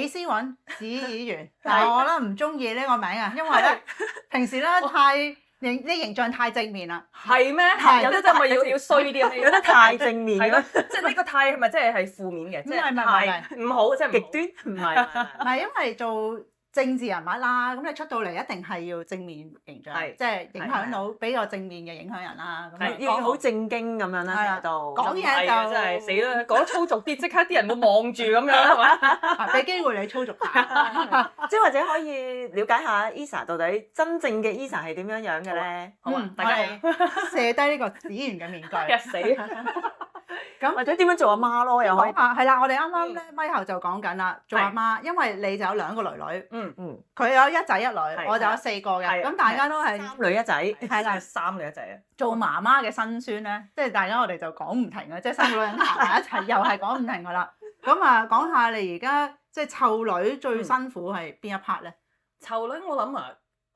李思韻市議員，但係我咧唔中意呢個名啊，因為咧平時咧啲形象太正面啦。係咩？有啲真係咪要衰啲咁？有得太正面係咯，即係呢個太係咪即係負面嘅？即係太唔好，即係極端，唔係唔係因為做政治人物啦，咁你出到嚟一定係要正面形象，即係影響到比較正面嘅影響人啦。咁要好正經咁樣啦，喺度講嘢就真係死啦！講粗俗啲，即刻啲人會望住咁樣係嘛？俾機會你粗俗下，即係或者可以了解下 Esa 到底真正嘅 Esa 係點樣樣嘅咧？好啊，大家卸低呢個議員嘅面具，一死。咁或者點樣做阿媽咯？又可以係啦，我哋啱啱咧咪後就講緊啦，做阿媽，因為你就有2個女，佢有1仔1女，我就有4個嘅，咁大家都係3女1仔，係啦，3女1仔啊！做媽媽嘅辛酸咧，即係大家我哋就講唔停嘅，即係3個女人行埋一齊又係講唔停噶啦。咁啊，講下你而家即係湊女最辛苦係邊一 part 咧？湊女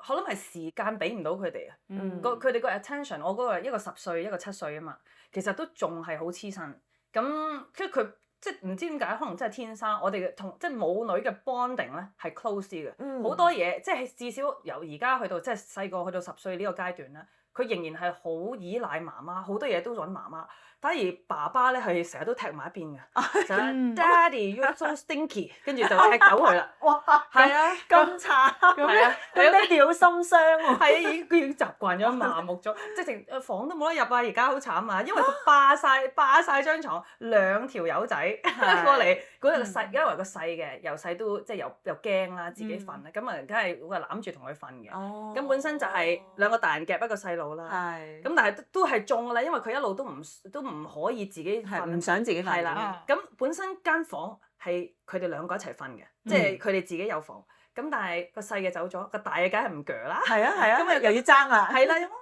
我諗係時間俾唔到佢哋啊，佢哋個 attention， 我嗰個一個10歲一個7歲啊嘛，其實都仲係好黐身，咁即係佢即係唔知點解，可能真係天生我哋嘅同即係母女嘅 bonding 咧係 close 啲嘅，好多嘢即係至少由而家去到即係細個去到10歲呢個階段咧，佢仍然係好依賴媽媽，好多嘢都揾媽媽。反而爸爸咧係成日都踢埋一邊嘅，就係 Daddy you're so stinky， 跟住就踢走佢啦。哇！係啊，咁慘，係啊，咁爹哋好心傷喎。係啊，已經習慣咗，麻木咗，即係成房都冇得入啊！而家好慘啊，因為佢霸晒張床，2條友仔過嚟，嗰個細，因為個細嘅由細都即係又驚啦，自己瞓啦，咁啊梗係會攬住同佢瞓嘅。咁本身就係2個大人夾一個細路啦。係。咁但係都係中㗎啦，因為佢一路都唔可以自己瞓，唔想自己瞓。係啦，咁本身間房係佢哋2個一齊瞓嘅，即係佢哋自己有房。咁但係個細嘅走咗，個大嘅梗係唔鋸啦。係啊，咁又要爭啦。係啦，點解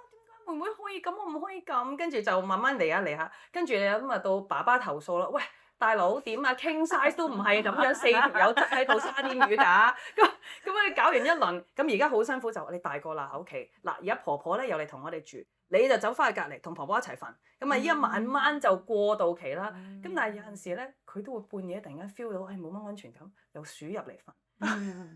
妹妹可以咁，我唔可以咁？跟住就慢慢嚟下，跟住咁啊到爸爸投訴啦。喂，大佬點啊？King size 都唔係咁樣，4條友喺度沙甸魚㗎。咁你搞完一輪，咁而家好辛苦就你大個啦喺屋企。嗱，而家婆婆咧又嚟同我哋住。你就走翻去隔離同婆婆一齊瞓，咁啊依家慢慢就過渡期啦。咁但係有陣時咧，佢都會半夜突然間 feel 到，冇乜安全感，有鼠入嚟瞓。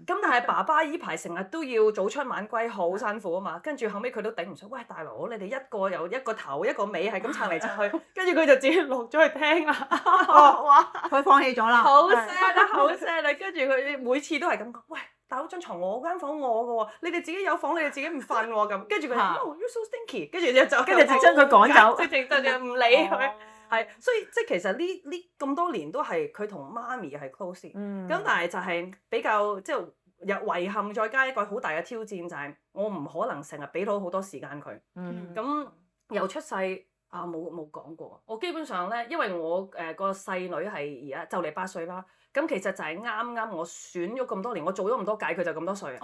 咁但係爸爸依排成日都要早出晚歸，好辛苦啊嘛。跟住後尾佢都頂唔順，喂大佬，你哋一個又一個頭一個尾係咁撐嚟撐去，跟住佢就自己落咗去聽啦。哇！佢放棄咗啦。好 sad 啊，好 sad 啊！跟住佢每次都係咁講，喂。大佬張床我間房我嘅喎，你哋自己有房你哋自己唔瞓喎咁，跟住佢，No you're so stinky，跟住就將佢趕走，直就唔理佢，係，所以即係其實呢咁多年都係佢同媽咪係 close，咁但係就係比較即係有遺憾，再加一個好大嘅挑戰就係我唔可能成日俾到好多時間佢，咁由出世啊冇講過，我基本上咧，因為我個細女係而家就嚟8歲啦。咁其實就係啱我選咗咁多年，我做咗咁多屆，佢就咁多歲。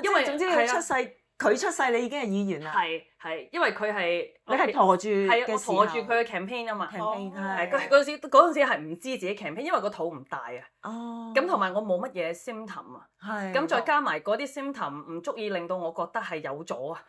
因為總之佢出世，你已經係議員啦。係，因為佢係你係陀住嘅時候，我陀住佢嘅 campaign 啊嘛。嗰陣時係唔知自己 campaign，因為個肚唔大啊。咁同埋我冇乜嘢 symptom 啊。咁再加埋嗰啲 symptom 唔足以令到我覺得係有咗啊。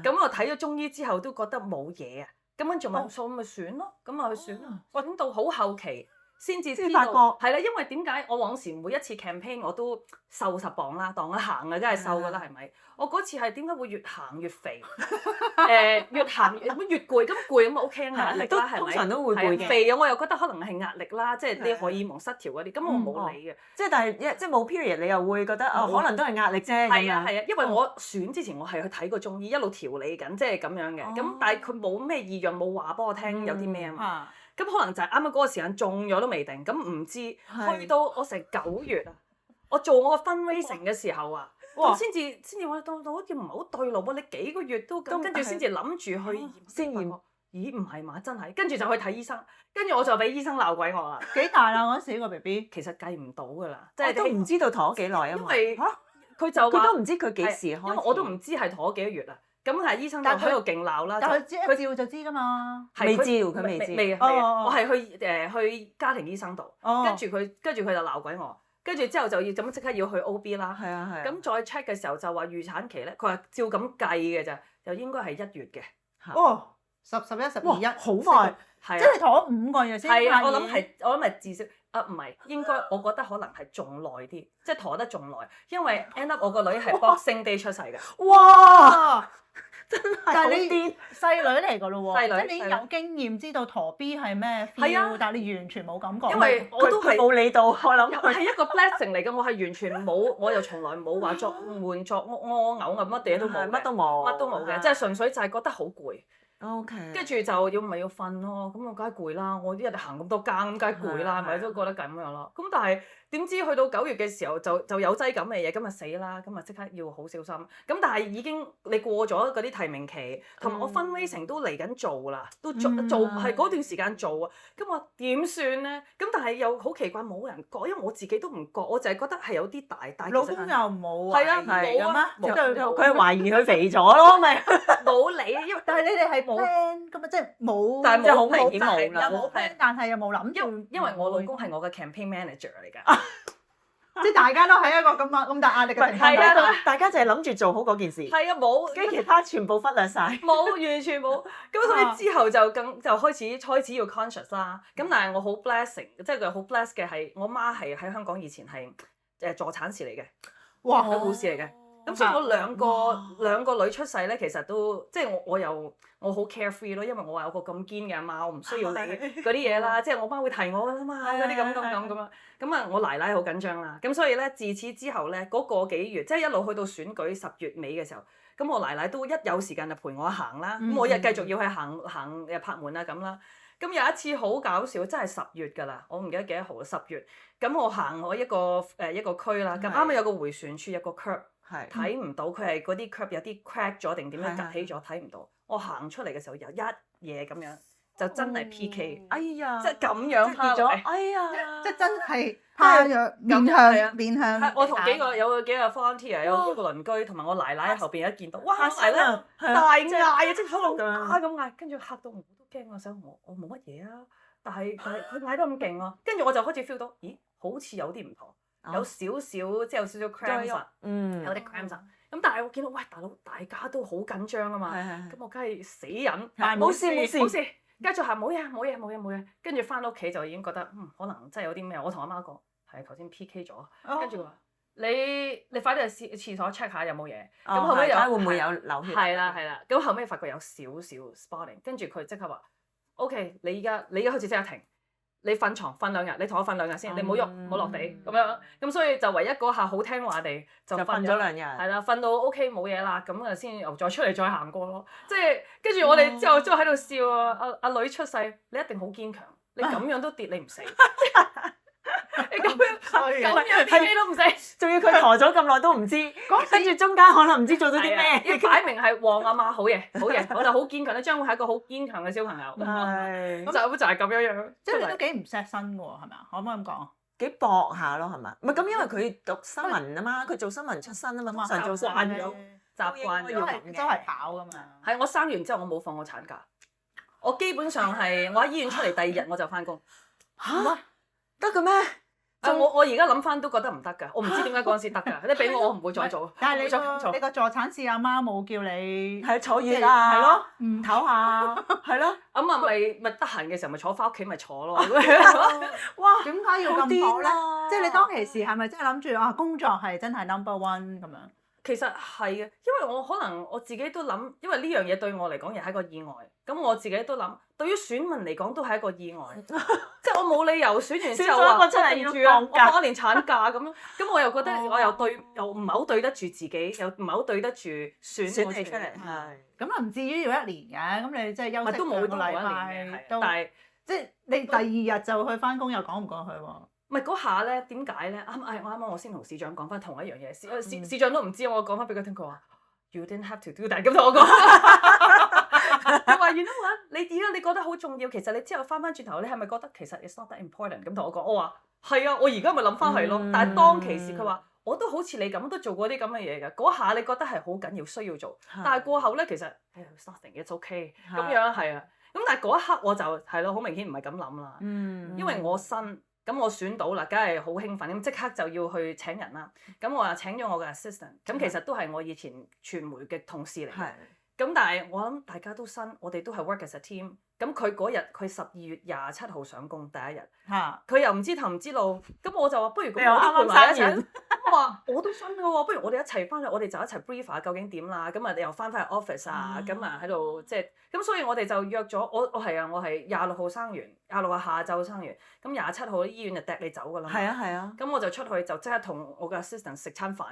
咁我睇咗中醫之後都覺得冇嘢啊。咁跟住咪數咪選咯，咁咪去選咯。揾到好後期。先至知道，係啦，因為點解我往時每一次 campaign 我都瘦10磅啦，當我行啊，梗係瘦㗎啦，係咪？我嗰次係點解會越行越肥？越行越攰，咁攰咁 OK 壓力啦，係咪？通常都會攰嘅。肥咗我又覺得可能係壓力啦，即係啲荷爾蒙失調嗰啲，咁我冇理嘅。即係但係即係冇 period，你又會覺得可能都係壓力啫。係啊，因為我選之前我係去睇過中醫，一路調理緊，即係咁樣嘅。咁但係佢冇咩異樣，冇話幫我聽有啲咩啊嘛。咁可能就係啱啱嗰個時間中咗都未定，咁唔知去到我成9月啊，我做我個 fundraising 嘅時候啊，咁先至話到好似唔係好對路喎，你幾個月都咁，跟住先至諗住去先驗，咦唔係嘛，真係，跟住就去睇醫生，跟住我就俾醫生鬧鬼我啦。幾大啦嗰陣時個 BB？其實計唔到㗎啦，即係都唔知道陀咗幾耐啊嘛。因為佢都唔知佢幾時開始，因為我都唔知係陀咗幾個月啊。咁係醫生就喺度勁鬧啦，但佢照就知㗎嘛。未知佢未知。未我係去家庭醫生度，跟住佢就鬧鬼我，跟住之後就要咁即刻要去 OB 啦。係啊。咁再 check 嘅時候就話預產期咧，佢話照咁計嘅咋，就應該係1月嘅。10、11、12、哇， 1，好快！係啊即係同我5個月先係啊，發我諗現係至少唔係應該，我覺得可能係仲耐啲，即係陀得仲耐，因為 end up 我個女係 Boxing Day 出世嘅。哇！哇！真係好但係你癲。細女嚟㗎咯喎，細女即係你已經有經驗知道陀 B 係咩係啊 feel，但係你完全冇感覺。因為我都係佢冇理到，我諗係一個 blessing 嚟嘅，我係完全冇，我又從來冇話作悶作屙嘔啊，乜嘢都冇嘅，乜都冇，乜都冇嘅，即係純粹就係覺得好攰。 OK。跟住就要咪要瞓咯，咁我梗係攰啦，我一日行咁多間，咁梗係攰啦，係咪都覺得咁樣咯？咁但係點知去到9月嘅時候就有劑咁嘅嘢，咁啊死啦，咁啊即刻要好小心。咁但係已經你過咗嗰啲提名期，同埋我 fundraising 都嚟緊做啦，都做係嗰段時間做啊。咁我點算咧？咁但係又好奇怪，冇人覺，因為我自己都唔覺，我就係覺得係有啲大，但係其實老公又冇係啊懷疑冇啊咁咩？冇佢係懷疑佢肥咗咯，咪冇理，因為但係你哋係冇 plan 咁啊，即係冇，但係即係好冇明顯冇啦有冇 plan，但係又冇諗住，因為我老公係我嘅 campaign manager 嚟㗎。即係大家都喺一個咁大壓力嘅情況係啊下，大家就係諗住做好嗰件事，係啊，冇，跟住其他全部忽略晒。冇，完全冇。咁所以之後就開始要 conscious 啦。咁但係我好 blessing，即係佢好 bless 嘅係我媽係喺香港以前係助產士嚟嘅，哇！係護士嚟嘅。咁所以我兩個女出世咧，其實都即係我好 carefree 咯，因為我有個咁堅嘅阿媽，我唔需要理嗰啲嘢啦。即係我媽會提我㗎啦嘛，嗰啲咁樣。咁啊，我奶奶好緊張啦。咁所以咧，自此之後咧，嗰個幾月，即係一路去到選舉10月尾嘅時候，咁我奶奶都一有時間就陪我行啦。咁我日繼續要去行拍門啊咁啦。咁有一次好搞笑，真係10月㗎啦，我唔記得幾多號10月。咁我行我一個區啦，咁啱啱有個迴旋處有個 curb。睇唔到佢係嗰啲 curb 有啲 crack 咗定點樣趌起咗，睇唔到。我行出嚟嘅時候有一嘢咁樣，就真係 PK。哎呀！即係咁樣跌咗。趴落嚟。哎呀！即係真係趴咗面向。我同有幾個 volunteer，有一個鄰居同埋我奶奶喺後邊一見到，哇！奶奶大嗌啊，即係喺度咁嗌，跟住嚇到我都驚啊！想我冇乜嘢啊，但係佢嗌得咁勁啊，跟住我就開始 feel 到，咦，好似有啲唔妥。有少少即係有少少 cramps，有啲 cramps。咁但係我見到，喂，大佬大家都好緊張啊嘛，咁我梗係死忍，冇事，繼續行，冇嘢。跟住翻屋企就已經覺得，可能真係有啲咩。我同阿媽講，係頭先 PK 咗，跟住佢話你快啲去廁所 check 下有冇嘢。咁後尾會唔會有流血？係啦。咁後尾發覺有少少 spotting，跟住佢即刻話 OK， 你而家開始即刻停。你瞓床瞓2日，你同我瞓2日先，你唔好喐，唔好落地咁樣。咁所以就唯一嗰下好聽話地就瞓咗2日。係啦，瞓到 OK 冇嘢啦，咁啊先又再出嚟再行過咯。即係跟住我哋之後都喺度笑啊！阿女出世，你一定好堅強，你咁樣都跌你唔死。你咁樣跌你都唔死，仲要佢陀咗咁耐都唔知，跟住中間可能唔知做咗啲咩。要擺明係旺阿媽好嘢，我就好堅強，你將會係一個好堅強嘅小朋友。係。就係咁樣。即係你都幾唔錫身㗎喎，係咪啊？可唔可以咁講？幾搏下咯，係咪？唔係咁，因為佢讀新聞啊嘛，佢做新聞出身啊嘛，通常做新聞咗習慣都係跑㗎嘛。係我生完之後，我冇放過產假，我基本上係我喺醫院出嚟第2日我就翻工。嚇？得嘅咩？我而家諗翻都覺得唔得㗎，我唔知點解嗰陣時得㗎。你俾我唔會再做。但係你個助產士阿媽冇叫你係坐月啊？係咯，唔唞下係咯。咁啊咪得閒嘅時候咪坐翻屋企咪坐咯。哇！點解要咁搏咧？即係你當其時係咪真係諗住啊工作係真係 number one 咁樣？其實係嘅，因為我可能我自己都諗，因為呢樣嘢對我嚟講又係一個意外。咁我自己都諗，對於選民嚟講都係一個意外。即係我冇理由選完之後話定住啊，我放1年產假咁樣。咁我又覺得我又唔係好對得住自己，又唔係好對得住選你出嚟。係。咁啊唔至於要1年嘅，咁你即係休息都冇2個禮拜，但係即係你第2日就去翻工又講唔過去喎。唔係嗰下咧，點解咧？我先同市長講翻同一樣嘢，市長都唔知，我講翻俾佢聽，佢話 You didn't have to do that，咁同我講。佢話 You know what？你而家你覺得好重要，其實你之後翻轉頭，你係咪覺得其實 it's not that important？ 咁同我講，我話係啊，我而家咪諗翻係咯。但係當其時佢話，我都好似你咁，都做過啲咁嘅嘢㗎。嗰下你覺得係好緊要，需要做。但係過後咧，其實 it's nothing，it's okay。咁樣係啊。咁但係嗰一刻我就係咯，好明顯唔係咁諗啦。因為我新。咁我選到啦，梗係好興奮，咁即刻就要去請人啦。咁我又請咗我嘅 assistant，咁其實都係我以前傳媒嘅同事嚟嘅。咁但係我諗大家都新，我哋都係 work as a team。咁佢嗰日佢12月27號上工第一日，佢又唔知頭唔知路，咁我就話不如咁我都陪埋一齊。我話我都新嘅喎，不如我哋一齊翻去，我哋就一齊 brief 下究竟點啦。咁啊又翻去 office 啊，咁啊喺度即係咁，所以我哋就約咗我係26號生完，26號下晝生完，咁27號醫院就掟你走㗎啦。係啊。咁我就出去就即刻同我嘅 assistant 食餐飯。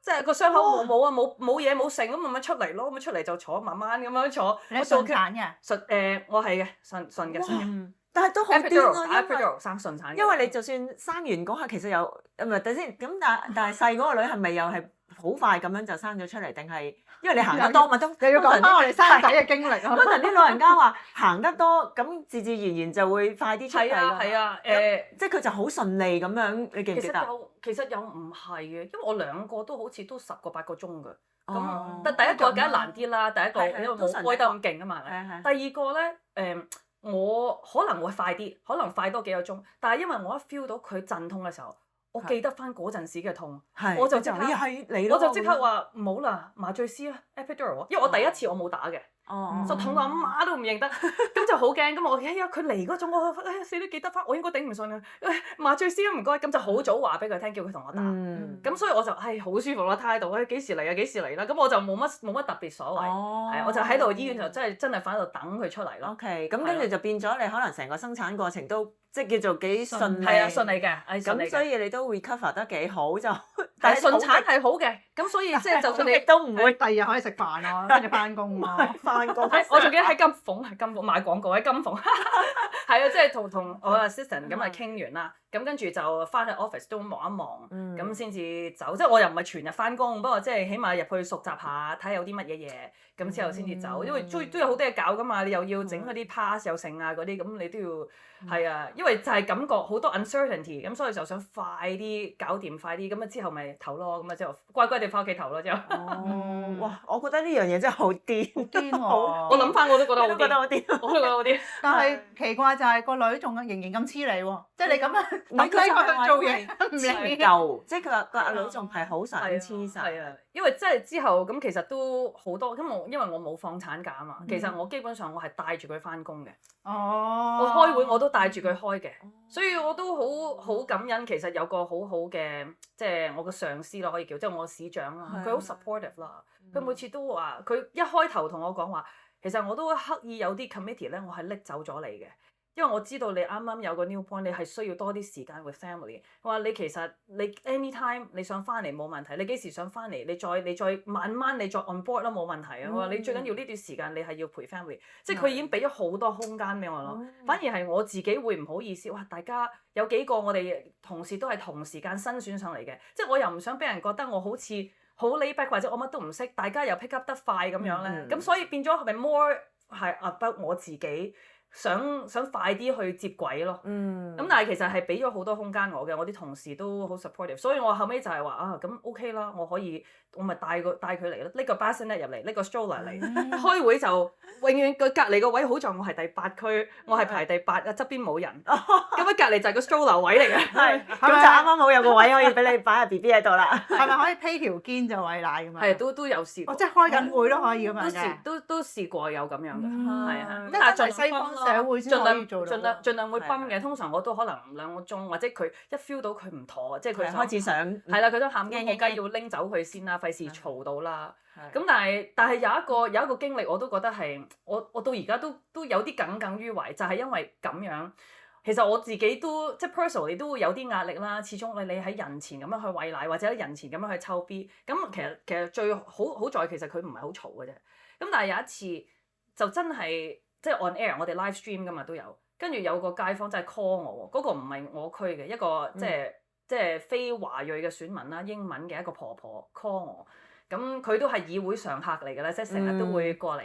即係個傷口冇啊冇嘢冇剩咁咪出嚟咯，咁出嚟就坐慢慢咁樣坐。你係順產嘅？我係嘅順嘅。但係都好癲咯，打 epidural 生順產。因為你就算生完嗰下其實又唔係等先咁，但係細嗰個女係咪又係好快咁樣就生咗出嚟？定係因為你行得多咪都又要講翻我哋生仔嘅經歷啊！通常啲老人家話行得多咁自自然然就會快啲出嚟。係啊即係佢就好順利咁樣，你記唔記得？其實又唔係嘅，因為我兩個都好似都10個8個鐘㗎。咁但第一個梗係難啲啦，第一個因為冇開得咁勁啊嘛。第二個咧我可能會快啲，可能快多幾個鐘，但係因為我一 feel 到佢陣痛嘅時候，我記得翻嗰陣時嘅痛，我就即刻話唔好啦，麻醉師啊 epidural， 因為我第一次我冇打嘅。就痛到阿媽都唔認得，咁就好驚。咁我佢嚟嗰種，我死都記得翻，我應該頂唔順啊！麻醉師唔該，咁就好早話俾佢聽，叫佢同我打。咁所以我就好舒服啦，態度幾時嚟啊？幾時嚟啦？咁我就冇乜特別所謂，我就喺度醫院就真係瞓喺度等佢出嚟咯。OK，咁跟住就變咗你可能成個生產過程都即係叫做幾順利。係啊，順利嘅，咁所以你都 recover 得幾好就。但係順產係好嘅，咁所以即係就算你都唔會第二日可以食飯咯，跟住翻工咯。我仲記得喺金鳳賣廣告喺金鳳，係啊，即係同我 assistant 咁啊傾完啦，咁跟住就翻去 office 都望一望，咁先至走。即係我又唔係全日翻工，不過即係起碼入去熟習下，睇下有啲乜嘢嘢，咁之後先至走。因為都有好多嘢搞噶嘛，你又要整嗰啲 pass 又剩啊嗰啲，咁你都要係啊，因為就係感覺好多 uncertainty，咁所以就想快啲搞掂快啲，咁啊之後咪唞咯，咁啊之後乖乖地翻屋企唞咯之後。哇！我覺得呢樣嘢真係好癲，癲喎！我諗翻我都覺得好癲，我都覺得好癲。但係奇怪就係個女仲仍然咁黐你喎，即係你咁樣唔係佢去做嘢唔理舊，即係佢話個阿女仲係好想黐實。係啊，因為即係之後咁其實都好多，因為我冇放產假啊嘛，其實我基本上我係帶住佢翻工嘅。我開會我都帶住佢開嘅，所以我都好感恩。其實有個好好嘅，即係我個上司咯，可以叫即係我市長啦，佢好 supportive 啦。佢每次都話，佢一開頭同我講話，其實我都刻意有啲 committee 咧，我係拎走咗你嘅，因為我知道你啱啱有個 newborn，你係需要多啲時間 with family。我話你其實你 anytime 你想翻嚟冇問題，你幾時想翻嚟，你再慢慢你再 on board 都冇問題啊。我話你最緊要呢段時間你係要陪 family，即係佢已經俾咗好多空間俾我咯。反而係我自己會唔好意思，哇！大家有幾個我哋同事都係同時間新選上嚟嘅，即係我又唔想俾人覺得我好似好 laid back 或者我乜都唔識，大家又 pick up 得快咁樣咧，咁所以變咗係咪 more 係 about 我自己想快啲去接軌咯。咁但係其實係俾咗好多空間我嘅，我啲同事都好 supportive，所以我後尾就係話啊，咁 OK 啦，我咪帶佢嚟咯，拎個 bassinet 入嚟，拎個 stroller 嚟，開會就永遠佢隔離個位好在我係第8區，我係排第8啊，側邊冇人，咁啊隔離就係個 stroller 位嚟嘅，咁就啱啱好有個位可以俾你擺下 BB 喺度啦。係咪可以披條肩就餵奶咁樣？係都有試過。即係開緊會都可以咁樣嘅。都試過有咁樣嘅，係啊。但係西方社會先可以做到。盡量會泵嘅，通常我都可能2個鐘，或者佢一 feel 到佢唔妥，即係佢開始想係啦，佢都喊驚，我梗係要拎走佢先啦，費事嘈到啦。咁但係有一個經歷，我都覺得係我到而家都有啲耿耿於懷，就係因為咁樣。其實我自己都即係 personally 都會有啲壓力啦。始終你喺人前咁樣去餵奶，或者喺人前咁樣去湊 B， 咁其實最好在其實佢唔係好嘈嘅啫。咁但係有一次就真係即係 on air，我哋 live stream 㗎嘛都有。跟住有個街坊真係 call 我喎，嗰個唔係我區嘅一個即係非華裔嘅選民啦，英文嘅一個婆婆 call 我，咁佢都係議會常客嚟㗎啦，即係成日都會過嚟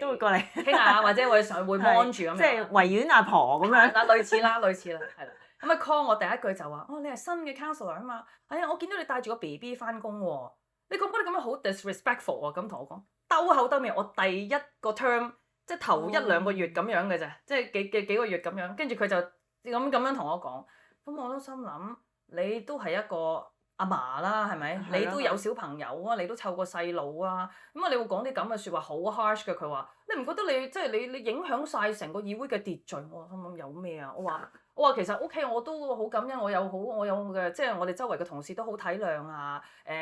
傾下，或者會望住咁樣，即係維園阿婆咁樣。類似啦，係啦。咁啊 call 我第一句就話：你係新嘅 counselor 啊嘛，我見到你帶住個 BB 翻工喎，你覺唔覺得咁樣好 disrespectful 喎？咁同我講，兜口兜面，我第一個 term。即係頭1-2個月咁樣嘅啫，即係幾個月咁樣，跟住佢就咁樣同我講，咁我都心諗你都係一個阿嫲啦，係咪？係你都有小朋友啊，你都湊個細路啊，咁啊你會講啲咁嘅説話好 harsh 嘅。佢話你唔覺得你即係你影響晒成個議會嘅秩序？我心諗有咩啊？我話其實 OK，我都好感恩，我有嘅，即係我哋周圍嘅同事都好體諒啊。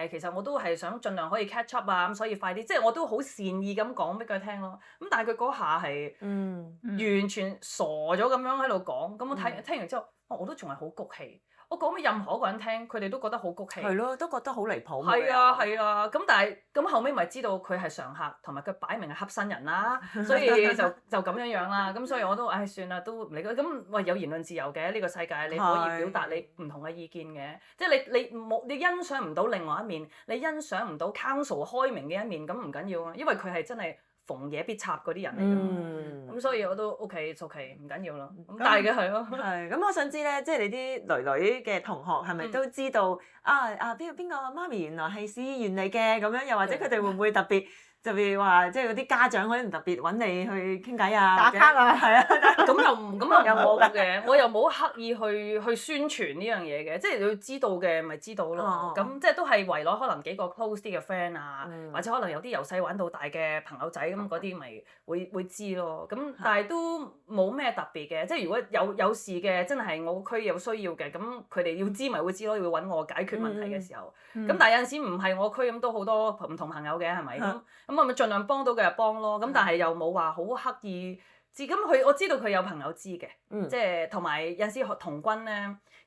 其實我都係想盡量可以 catch up 啊，咁所以快啲，即係我都好善意咁講俾佢聽咯。咁但係佢嗰下係完全傻咗咁樣喺度講，咁我聽完之後，我都仲係好谷氣。我講俾任何一個人聽，佢哋都覺得好谷氣。係咯，都覺得好離譜。係啊係啊，咁但係咁後尾咪知道佢係常客，同埋佢擺明係恰新人啦，所以就咁樣樣啦。咁所以我都算啦，都唔理佢。咁喂有言論自由嘅呢個世界，你可以表達你唔同嘅意見嘅，即係你欣賞唔到另外一面，你欣賞唔到 counsel 開明嘅一面，咁唔緊要啊，因為佢係真係逢嘢必插嗰啲人嚟㗎嘛。咁所以我都 OK，唔緊要咯。咁但係嘅係咯。係，咁我想知咧，即係你啲女嘅同學係咪都知道邊個媽咪原來係市議員嚟嘅咁樣？又或者佢哋會唔會特別話，即係嗰啲家長可能特別揾你去傾偈啊？打卡啊，係啊，咁又冇嘅，我又冇刻意去宣傳呢樣嘢嘅，即係你要知道嘅咪知道咯。咁即係都係圍攞可能幾個 close 啲嘅 friend 啊，或者可能有啲由細玩到大嘅朋友仔咁嗰啲咪會知咯。咁但係都冇咩特別嘅，即係如果有事嘅，真係我個區有需要嘅，咁佢哋要知咪會知咯，要揾我解決問題嘅時候。咁但係有陣時唔係我區咁都好多唔同朋友嘅係咪？咁我咪盡量幫到嘅就幫咯，咁但係又冇話好刻意。咁我知道佢有朋友知嘅，即係同埋有陣時童軍咧，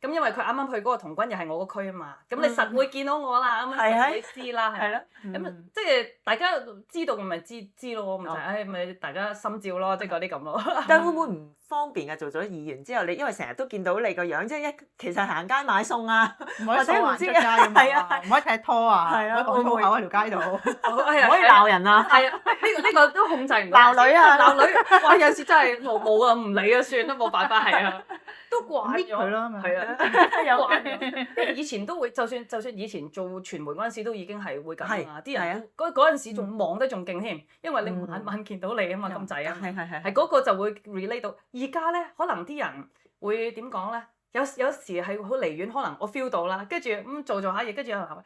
咁因為佢啱啱去嗰個童軍又係我個區啊嘛，咁你實會見到我啦，咁樣你知啦，係咯，咁即係大家知道咪知咯，咪就係咪大家心照咯，即係嗰啲咁咯。但係會唔會唔方便啊？做咗議員之後，你因為成日都見到你個樣，即係其實行街買餸啊，或者唔知係啊，唔可以踢拖啊，唔可以講粗口喺條街度，唔可以鬧人啊。係啊，呢個都控制唔到。鬧女啊，鬧女，哇！有時真係冇啊，唔理啊，算啦，冇辦法係啊，都慣咗佢咯，係啊，有慣咗。以前都會，就算以前做傳媒嗰陣時，都已經係會咁啊。啲人嗰陣時仲望得仲勁添，因為你晚晚見到你啊嘛，咁滯啊，係嗰個就會 relate 到。而家咧，可能啲人會點講咧？有時係好離遠，可能我 feel 到啦，跟住做下嘢，跟住有人話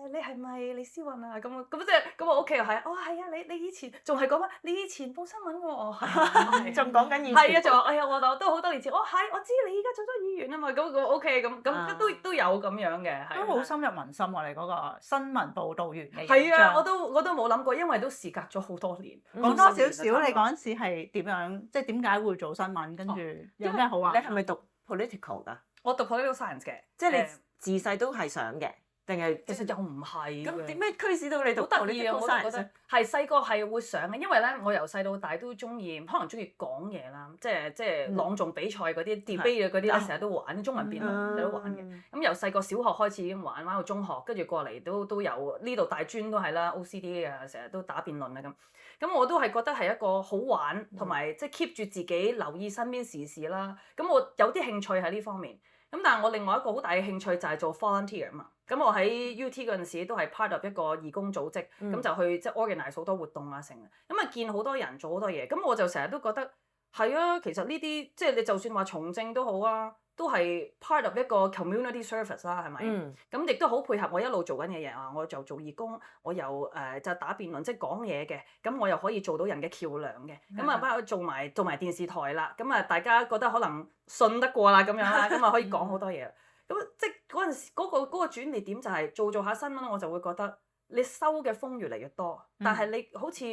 你係咪李思運啊？咁即係咁我屋企又係，係啊！你以前仲係講乜？你以前報新聞喎，仲講緊以前。係啊，仲話我都好多年前，我知你而家做咗議員啊嘛，咁 OK 咁都有咁樣嘅，都好深入民心喎！你嗰個新聞報導員嘅係啊，我都冇諗過，因為都時隔咗好多年。講多少少，你嗰陣時係點樣？即係點解會做新聞？跟住有咩好玩？你係咪讀 political 㗎？我讀 political science 嘅，即係你自細都係想嘅。定係其實又唔係咁點咩驅使到你讀？好得意啊！我都覺得係細個係會想嘅，因為咧我由細到大都中意，可能中意講嘢啦，即係朗誦比賽嗰啲 debate 嗰啲咧，成日都玩中文辯論，成日都玩嘅。咁由細個小學開始已經玩到中學，跟住過嚟都有呢度大專都係啦 OCD 啊，成日都打辯論啊咁。咁我都係覺得係一個好玩，同埋即係 keep 住自己留意身邊時事啦。咁我有啲興趣喺呢方面。咁但係我另外一個好大嘅興趣就係做 volunteer 啊嘛。咁我喺 UT 嗰陣時都係 part of 一個義工組織，咁就去即係 organize 好多活動啊成。咁啊見好多人做好多嘢，咁我就成日都覺得係啊，其實呢啲即係你就算話從政都好啊，都係 part of 一個 community service 啦，係咪？咁亦都好配合我一路做緊嘅嘢啊！我就做義工，我又就打辯論，即係講嘢嘅。咁我又可以做到人嘅橋梁嘅。咁啊，包括做埋電視台啦。咁啊，大家覺得可能信得過啦咁樣啦，咁啊可以講好多嘢。咁即係嗰陣時嗰個轉捩點就係做下新聞，我就會覺得你收嘅風越嚟越多，但係你好似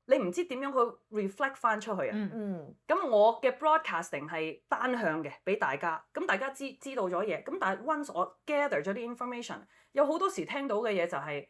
你唔知點樣去 reflect 翻出去啊。咁我嘅 broadcasting 係單向嘅，俾大家，咁大家知道咗嘢。咁但係 once 我 gather 咗啲 information，有好多時聽到嘅嘢就係，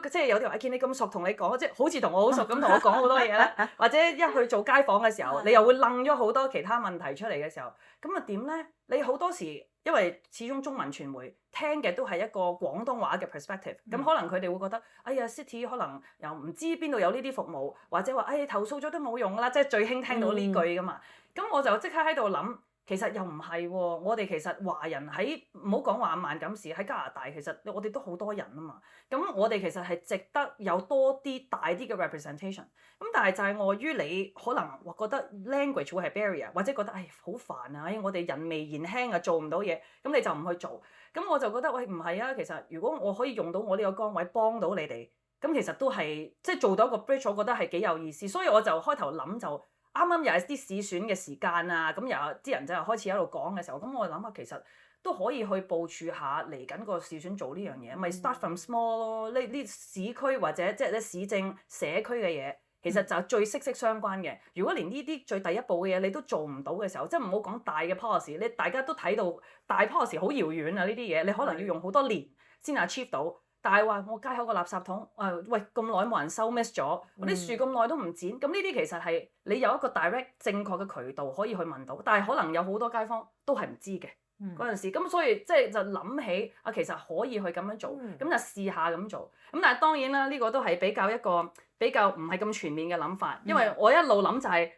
即係有啲人見你咁熟，同你講，即係好似同我好熟咁同我講好多嘢咧，或者一去做街訪嘅時候，你又會楞咗好多其他問題出嚟嘅時候，咁啊點咧？你好多時因為始終中文傳媒聽嘅都係一個廣東話嘅 perspective，咁可能佢哋會覺得，哎呀 City 可能又唔知邊度有呢啲服務，或者話，投訴咗都冇用啦，即係最興聽到呢句噶嘛。咁我就即刻喺度諗，其實又唔係喎，我哋其實華人喺唔好講話萬錦市喺加拿大，其實我哋都好多人啊嘛。咁我哋其實係值得有多啲大啲嘅 representation。咁但係就係礙於你可能話覺得 language 會係 barrier，或者覺得好煩啊，我哋人微言輕啊，做唔到嘢，咁你就唔去做。咁我就覺得喂唔係啊，其實如果我可以用到我呢個崗位幫到你哋，咁其實都係即係做到一個 bridge，我覺得係幾有意思。所以我就開頭諗就。啱啱又係啲試選嘅時間啊，咁又有啲人就開始喺度講嘅時候，咁我諗下其實都可以去部署下嚟緊個試選做呢樣嘢，咪 start from small 咯。呢市區或者即係咧市政社區嘅嘢，其實就最息息相關嘅。如果連呢啲最第一步嘅嘢你都做唔到嘅時候，即係唔好講大嘅 policy，你大家都睇到大 policy 好遙遠啊，呢啲嘢你可能要用好多年先 achieve 到。但係話我街口個垃圾桶，喂咁耐冇人收 miss 咗，我啲樹咁耐都唔剪，咁呢啲其實係你有一個 direct 正確嘅渠道可以去問到，但係可能有好多街坊都係唔知嘅嗰陣時，咁所以即係就諗起其實可以去咁樣做，咁就試下咁做，咁但係當然啦，呢個都係比較唔係咁全面嘅諗法，因為我一路諗就係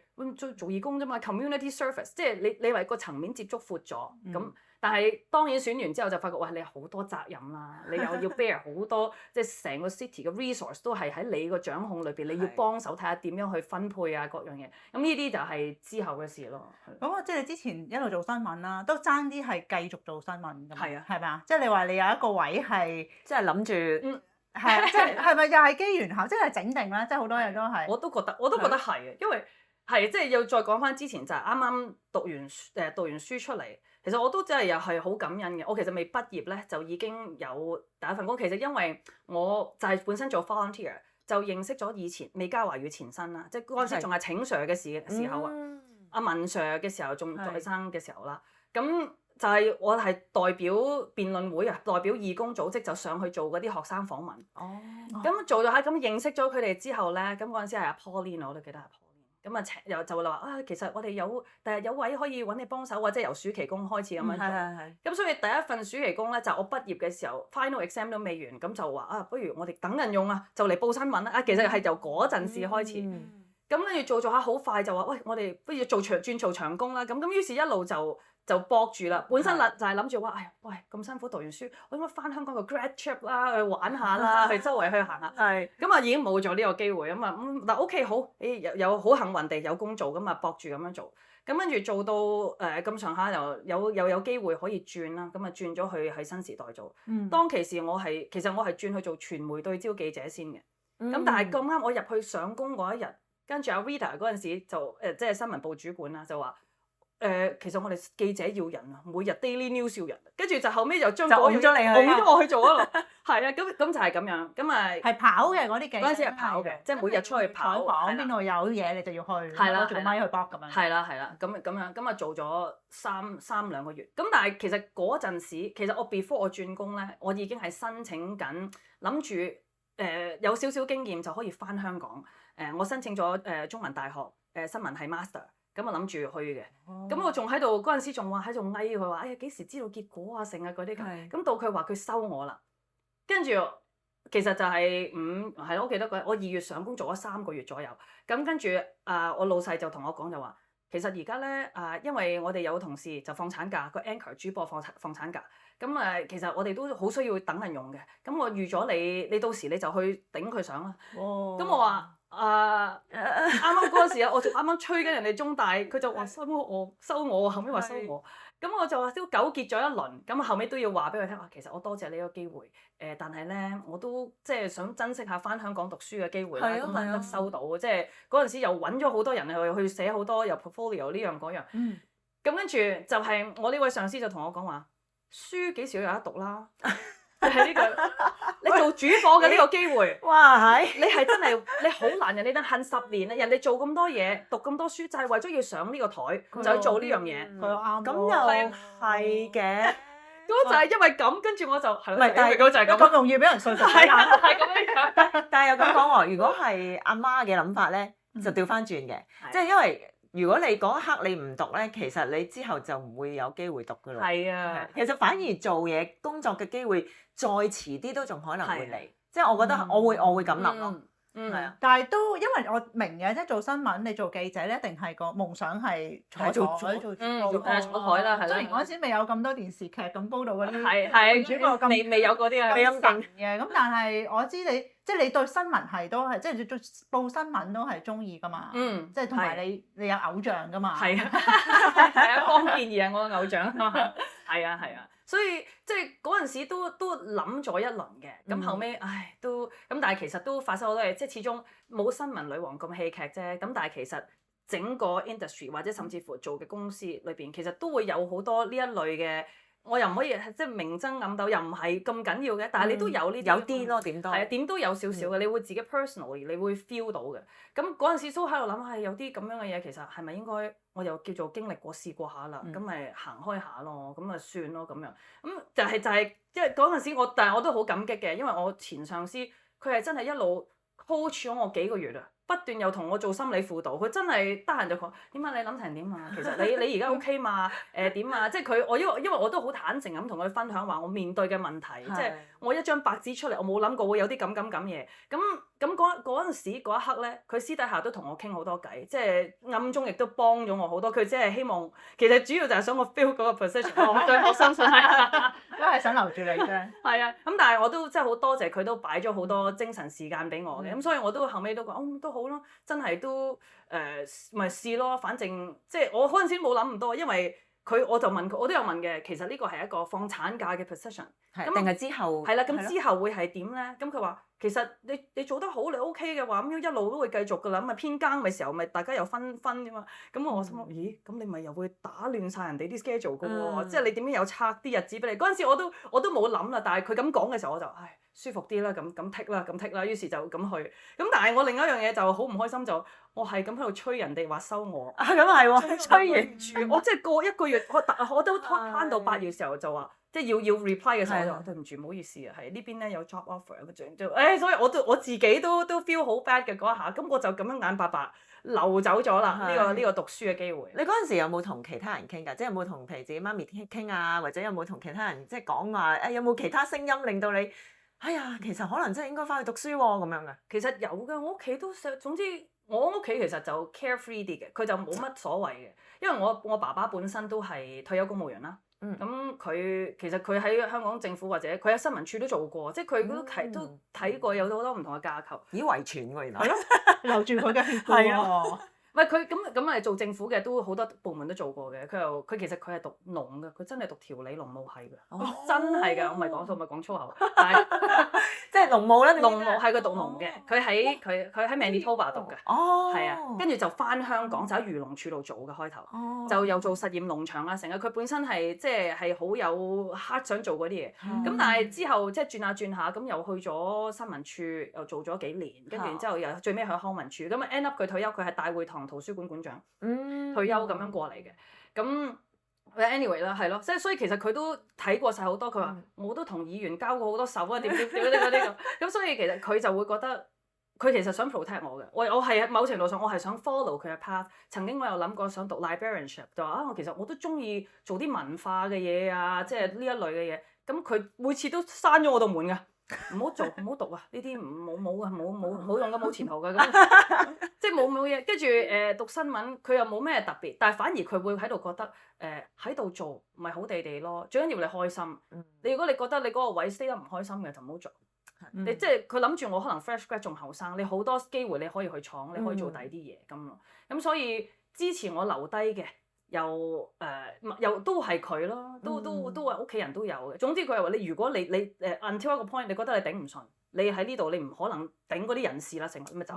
做義工啫嘛 ，community service， 即係你話個層面接觸闊咗咁。但係當然選完之後就發覺，你好多責任啦，你又要 bear 好多，即係成個 city 嘅 resource 都係喺你個掌控裏邊，你要幫手睇下點樣去分配啊各樣嘢。咁呢啲就係之後嘅事咯。咁即係你之前一路做新聞啦，都爭啲係繼續做新聞㗎嘛？係啊，係咪啊？即係你話你有一個位係即係諗住，係啊，即係係咪又係機緣巧，即係整定啦，即係好多嘢都係。我都覺得係嘅，因為係即係要再講翻之前就係啱啱讀完書出嚟。其實我都真係又係好感恩嘅。我其實未畢業咧就已經有第一份工。其實因為我就係本身做 volunteer，就認識咗以前未嘉華與前身啦，即係嗰陣時仲係請 Sir 嘅時候啊，阿文 Sir 嘅時候仲在生嘅時候啦。咁就係我係代表辯論會啊，代表義工組織就上去做嗰啲學生訪問。咁做咗下咁認識咗佢哋之後咧，咁嗰陣時係阿 Pauline， 我都記得阿 Pauline。咁又就話其實我哋第日有位可以揾你幫手，或者由暑期工開始咁樣做。咁所以第一份暑期工咧，就我畢業嘅時候 final exam 都未完，咁就話不如我哋等人用啊，就嚟報新聞啦。其實係由嗰陣時開始。咁跟住做下好快就話喂，我哋不如轉做長工啦。咁於是一路就搏住啦。本身就係諗住話喂咁辛苦讀完書，我應該翻香港個 grad trip 啦，去玩下啦，去周圍去行下。咁已經冇咗呢個機會咁啊。嗱 OK 好，有好幸運地有工做，咁啊搏住咁樣做。咁跟住做到咁上下又有機會可以轉啦。咁啊轉咗去喺新時代做。當其時其實我係轉去做傳媒對焦記者先嘅。咁但係咁啱我入去上工嗰一日，跟住阿 Rita 嗰陣時就即係新聞部主管啦，就話其實我哋記者要人啊，每日 daily news 要人，跟住就後尾就將咗你去，拱咗我去做啊。係啊，咁就係咁樣，咁啊係跑嘅嗰啲記者。嗰陣時係跑嘅，即係每日出去跑。採訪邊度有嘢你就要去，攞住個咪去搏咁樣。係啦，咁樣咁啊做咗三兩個月。咁但係其實嗰陣時，其實我 before 我轉工咧，我已經係申請緊，諗住有少少經驗就可以翻香港。我申請咗中文大學新聞系 master。咁我諗住去嘅，咁我仲喺度嗰陣時仲話喺度翳佢話，幾時知道結果啊？成啊嗰啲咁，到佢話佢收我啦，跟住其實就係係咯，我記得我2月上工做咗3個月左右，咁跟住我老細就同我講就話，其實而家咧因為我哋有同事就放產假，個 anchor 主播放產假，咁其實我哋都好需要等人用嘅，咁我預咗你到時你就去頂佢上啦，咁我話。啱啱嗰陣時我仲啱啱吹緊人哋中大，佢就話收我，後尾話收我，咁我就話都糾結咗一輪，咁後尾都要話俾佢聽，其實我多謝呢個機會，但係咧我都即係想珍惜下翻香港讀書嘅機會啦，咁難得收到，即係嗰陣時又揾咗好多人去寫好多又 portfolio 呢樣嗰樣，咁跟住就係我呢位上司就同我講話，書幾時有得讀啦？係呢個，你做主播嘅呢個機會，哇係！你係真係你好難，人哋得恨10年啊！人哋做咁多嘢，讀咁多書，就係為咗要上呢個台，就去做呢樣嘢。佢啱。咁又係嘅。咁就係因為咁，跟住我就係咯。唔係，但係就係咁容易俾人說服。係咁樣。但係又咁講喎，如果係阿媽嘅諗法咧，就調翻轉嘅，即係因為。如果你嗰一刻你唔讀咧，其實你之後就唔會有機會讀噶啦。係啊，其實反而做嘢工作嘅機會再遲啲都仲可能會嚟，即係我覺得我會咁諗咯。係啊。但係都因為我明嘅，即係做新聞，你做記者咧，一定係個夢想係坐台做主播坐台啦，係啦。雖然嗰陣時未有咁多電視劇咁煲到嗰啲係主播咁未有嗰啲啊，未咁勁嘅，咁但係我知你即係你對新聞係都係即係做報新聞都係中意噶嘛，即係同埋你有偶像噶嘛，係啊，江健儀係我嘅偶像啊嘛，係啊，所以即係嗰陣時都諗咗一輪嘅，咁後尾唉都咁，但係其實都發生好多嘢，即係始終冇新聞女王咁戲劇啫，咁但係其實整個 industry 或者甚至乎做嘅公司裏邊，其實都會有好多呢一類嘅。我又唔可以即係明爭暗鬥，又唔係咁緊要嘅，但係你都有呢啲，有啲咯，點都係啊，點都有少少嘅，你會自己 personally 你會 feel 到嘅。咁嗰陣時都喺度諗係有啲咁樣嘅嘢，其實係咪應該我又叫做經歷過試過下啦，咁咪行開下咯，咁咪算咯咁樣。咁就係因為嗰陣時但係我都好感激嘅，因為我前上司佢係真係一路 coach 咗我幾個月啊。不斷又同我做心理輔導，佢真係得閒就講點啊？你諗成點啊？其實你而家 OK 嘛？點啊？即係佢我因為我都好坦誠咁同佢分享話我面對嘅問題，即係我一張白紙出嚟，我冇諗過會有啲咁嘢。咁嗰陣時嗰一刻咧，佢私底下都同我傾好多偈，即係暗中亦都幫咗我好多。佢即係希望其實主要就係想我 feel 嗰個 position，我相信係都係想留住你啫。係啊，咁但係我都真係好多謝佢都擺咗好多精神時間俾我嘅，咁所以我都後尾都講都好咯，真係都咪試咯，反正即係我嗰陣時冇諗咁多，因為我就問佢，我都有問嘅，其實呢個係一個放產假嘅 position， 咁定係之後係啦，咁之後會係點咧？咁佢話其實你做得好，你 OK 嘅話，咁一路都會繼續噶啦，咁咪偏更嘅時候咪大家又分啫嘛。咁我心諗，咦，咁你咪又會打亂晒人哋啲 schedule 噶喎，即係你點樣有拆啲日子俾你？嗰陣時我都冇諗啦，但係佢咁講嘅時候我就唉舒服啲啦，咁剔啦，於是就咁去。咁但係我另一樣嘢就好唔開心就。我係咁喺度催人哋話收我，咁係喎，催完住，我即係過一個月，我都攤到8月時候就話，即係要 reply 嘅時候我就話對唔住，唔好意思啊，係呢邊咧有 job offer 所以我自己都 feel 好 bad 嘅嗰一下，咁我就咁樣眼白白流走咗啦，呢個讀書嘅機會。你嗰陣時有冇同其他人傾㗎？即係有冇同譬如自己媽咪傾啊，或者有冇同其他人即係講話有冇其他聲音令到你哎呀，其實可能真係應該翻去讀書喎咁樣嘅？其實有嘅，我屋企都總之。我屋企其實就 carefree 啲嘅，佢就冇乜所謂嘅，因為我爸爸本身都係退休公務員啦。咁其實佢喺香港政府或者佢喺新聞處都做過，即係佢都睇過有好多唔同嘅架構。咦，遺傳喎原來。係咯，留住佢嘅血統喎。唔係佢咁係做政府嘅，都好多部門都做過嘅。佢其實佢係讀農嘅，佢真係讀調理農務系嘅，真係㗎，我唔係講數，唔係講粗口，但係即係農務咧。農務係佢讀農嘅，佢喺 Manitoba 讀嘅，係啊，跟住就翻香港就喺漁農處度做嘅開頭，就又做實驗農場啊，成日佢本身係即係好有 heart 想做嗰啲嘢，咁但係之後即係轉下咁又去咗新聞處，又做咗幾年，跟住然之後又最尾去康文署，咁 end up 佢退休，佢係大會堂圖書館館長，退休咁樣過嚟嘅，咁 anyway 啦，係咯，即係所以其實佢都睇過晒好多，佢話我都同議員交過好多手啊，點嗰啲咁，所以其實佢就會覺得佢其實想 protect 我嘅，我係某程度上我係想 follow 佢嘅 path。曾經我有諗過想讀 librarianship，就話其實我都中意做啲文化嘅嘢啊，即係呢一類嘅嘢。咁佢每次都閂咗我道門㗎。唔好做，唔好讀啊！呢啲冇用嘅，冇前途嘅咁，即係冇嘢。跟住讀新聞，佢又冇咩特別，但係反而佢會喺度覺得喺度做咪好地地咯。最緊要你開心。如果你覺得你嗰個位 stay 得唔開心嘅，就唔好做。你即係佢諗住我可能 fresh grad 仲後生，你好多機會你可以去闖，你可以做第啲嘢咁咯。咁所以支持我留低嘅。又都係佢咯，都係屋企人都有嘅。總之佢係話你，如果你until 一個 point，你覺得你頂唔順，你喺呢度你唔可能頂嗰啲人事啦，成咁咪走。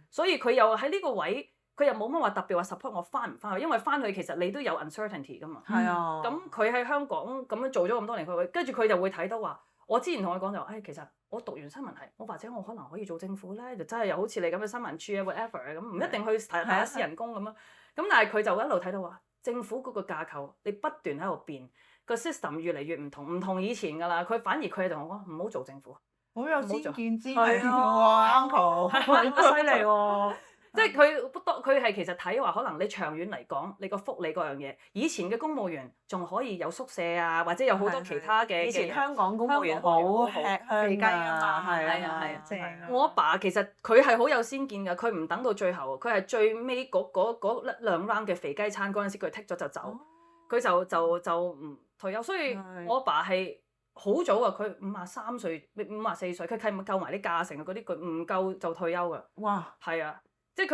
所以佢又喺呢個位，佢又冇乜話特別話 support 我翻唔翻去，因為翻去其實你都有 uncertainty 噶嘛。係啊。咁佢喺香港咁樣做咗咁多年，跟住佢就會睇到話，我之前同佢講就話，其實我讀完新聞系，我或者我可能可以做政府咧，就真係又好似你咁嘅新聞處啊 whatever 咁，唔一定去打私人工咁咯。咁但係佢就一路睇到話。政府嗰個架構，你不斷喺度變，個 system 越嚟越唔同以前㗎啦。佢反而佢係同我講唔好做政府，好有先見之明喎 ，uncle，好犀利喎。即係佢係其實睇話，可能你長遠嚟講，你個福利嗰樣嘢，以前嘅公務員仲可以有宿舍啊，或者有好多其他嘅。以前香港公務員好吃香雞啊嘛，係啊正啊！我阿爸其實佢係好有先見㗎，佢唔等到最後，佢係最尾嗰兩 round 嘅肥雞餐嗰陣時，佢剔咗就走，佢就唔退休。所以我阿爸係好早啊，佢53歲、54歲，佢計埋啲假成嗰啲，佢唔夠就退休㗎。哇！係啊。即係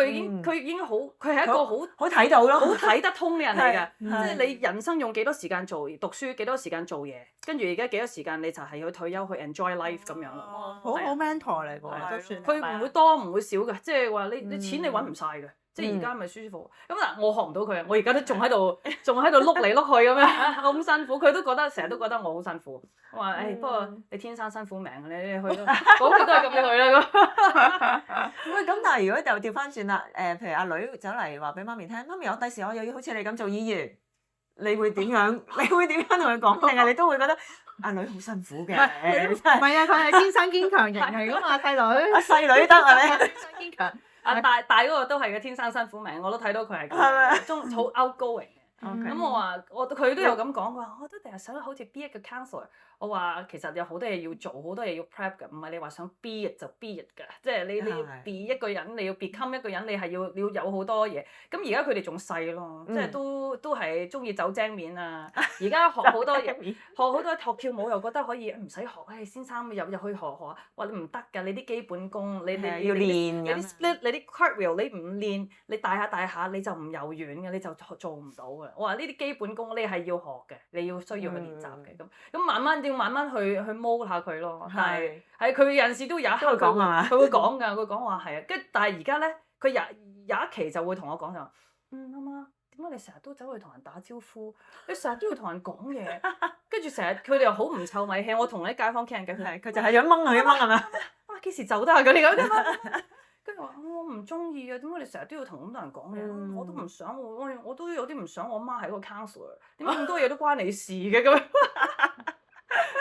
佢已經好，佢係一個好睇到咯，好睇得通嘅人嚟㗎。係即係你人生用幾多時間讀書，幾多時間做嘢，跟住而家幾多時間你就係去退休去 enjoy life 咁樣咯。好 mentor 嚟㗎，都算。佢唔會多唔會少嘅，即係話你錢你揾唔晒嘅。即係而家咪舒舒服服。咁嗱，我學唔到佢啊！我而家都仲喺度碌嚟碌去咁樣，咁辛苦。佢都覺得成日都覺得我好辛苦。我話不過你天生辛苦命，你去講句都係咁，你去啦咁。喂，咁但係如果就調翻轉啦，譬如阿女走嚟話俾媽咪聽，媽咪我第時我又要好似你咁做議員，你會點樣？你會點樣同佢講？定係你都會覺得阿女好辛苦嘅？唔係啊，佢係天生堅強型嚟㗎嘛，細女。阿細女得啊你？天生堅強。大嗰個都係嘅天生辛苦命，我都睇到佢係咁，好 outgoing 嘅。咁我話佢都有咁講，佢話我都第日想好似 be 一個 counselor。我話其實有好多嘢要做，好多嘢要 prep 㗎，唔係你話想 be it 就 be it 㗎。即係你要 be 一個人，你要 become 一個人，你係要有好多嘢。咁而家佢哋仲細咯，即係都係中意走精面啊！而家學好多嘢，學跳舞又覺得可以唔使學，先生入去學啊！話你唔得㗎，你啲基本功你要練你啲 split 你啲 cartwheel 你唔練，你大下你就唔柔軟嘅，你就做唔到嘅。我話呢啲基本功你係要學嘅，你要需要去練習嘅咁慢慢要慢慢去摸下佢咯。但係佢有陣時都有一刻佢會講㗎，佢講話係啊，但係而家咧佢有一期就會同我講就話媽媽。點解你成日都走去同人打招呼？你成日都要同人講嘢，跟住成日佢哋又好唔臭米氣。我同啲街坊傾偈，佢就係想掹佢一掹係咪？啊幾時走得啊？佢哋咁樣，跟住話我唔中意啊！點解你成日都要同咁多人講嘢？我都唔想我都有啲唔想我媽係個 counselor。點解咁多嘢都關你事嘅咁樣？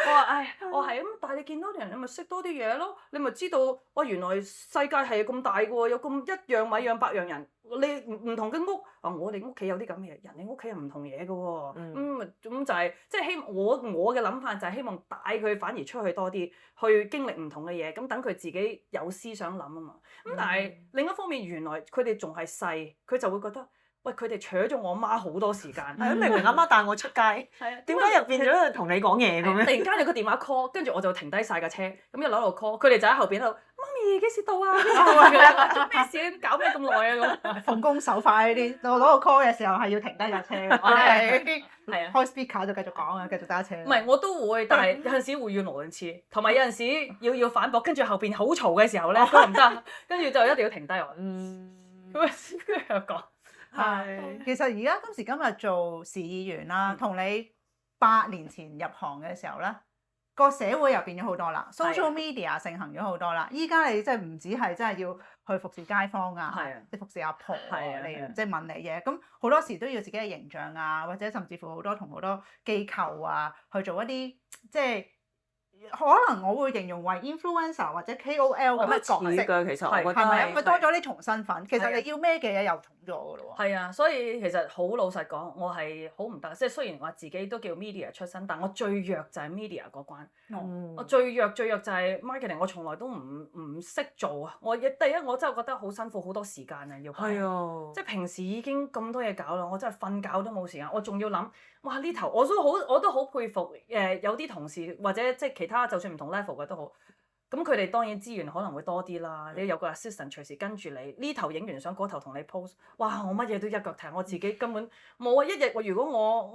我話我係咁，但係你見到啲人，你咪識多啲嘢咯。你咪知道，原來世界係咁大嘅喎，有咁一樣米養百樣人。你唔同嘅屋，我哋屋企有啲咁嘅嘢，人哋屋企又唔同嘢嘅喎。咁就係即係希望我嘅諗法就係希望帶佢反而出去多啲，去經歷唔同嘅嘢。咁等佢自己有思想諗啊嘛。咁但係另一方面，原來佢哋仲係細，佢就會覺得。喂，佢哋搶咗我媽好多時間。係明明阿媽帶我出街，點解又變咗同你講嘢咁樣？突然間有個電話 call， 跟住我就停低晒架車，咁一路喺度 call， 佢哋就喺後邊喺度，媽咪幾時到啊？幾時到啊？做咩事？搞咩咁耐啊？咁奉公守法呢啲，我攞個 call 嘅時候係要停低架車。我哋係開 speaker 就繼續講啊，繼續揸車。唔係，我都會，但係有陣時會語無倫次，同埋有陣時要反駁，跟住後邊好嘈嘅時候咧，都唔得，跟住就一定要停低我。咁跟住又講。係，其實而家今時今日做市議員啦，同你8年前入行嘅時候咧，個社會又變咗好多啦 ，social media 盛行咗好多啦。依家你即係唔止係真係要去服侍街坊啊，即係服侍阿婆嚟，即係問你嘢。咁好多時都要自己嘅形象啊，或者甚至乎同好多機構啊去做一啲即係。可能我會形容為 influencer 或者 KOL 咁嘅角色㗎，其實我覺得係咪？佢多咗啲重身份，其實你要孭嘅嘢又重咗㗎咯喎。係啊，所以其實好老實講，我係好唔得。即係雖然話自己都叫 media 出身，但我最弱就係 media 嗰關。我最弱就係 marketing，我從來都唔識做啊！第一我真係覺得好辛苦，好多時間啊要。係啊。即係平時已經咁多嘢搞啦，我真係瞓覺都冇時間，我仲要諗。哇！呢頭我都好佩服有啲同事或者即係其他就算唔同 level 嘅都好，咁佢哋當然資源可能會多啲啦。你有個 assistant 隨時跟住你，呢頭影完相，嗰頭同你 post。哇！我乜嘢都一腳踢，我自己根本冇啊！一日如果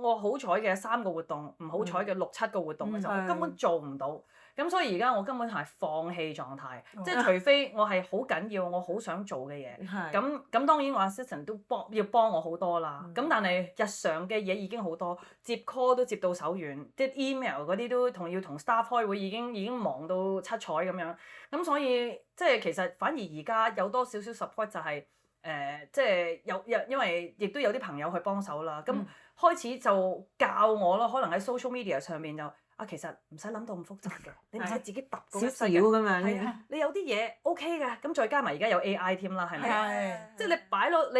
我好彩嘅3個活動，唔好彩嘅6、7個活動嘅時候，我根本做唔到。咁所以而家我根本係放棄狀態，即係除非我係好緊要，我好想做嘅嘢。咁當然我 assistant 都要幫我好多啦。咁但係日常嘅嘢已經好多，接 call 都接到手軟，啲 email 嗰啲都要同 staff 開會，已經忙到七彩咁樣。咁所以即係其實反而而家有多少少 support 就係即係因為亦都有啲朋友去幫手啦。咁開始就教我咯，可能喺 social media 上面就其實唔使諗到咁複雜嘅，你唔使自己揼個少 website 少嘅咁樣。係啊，你有啲嘢 OK 嘅，咁再加埋而家有 AI 添啦，係咪？係即係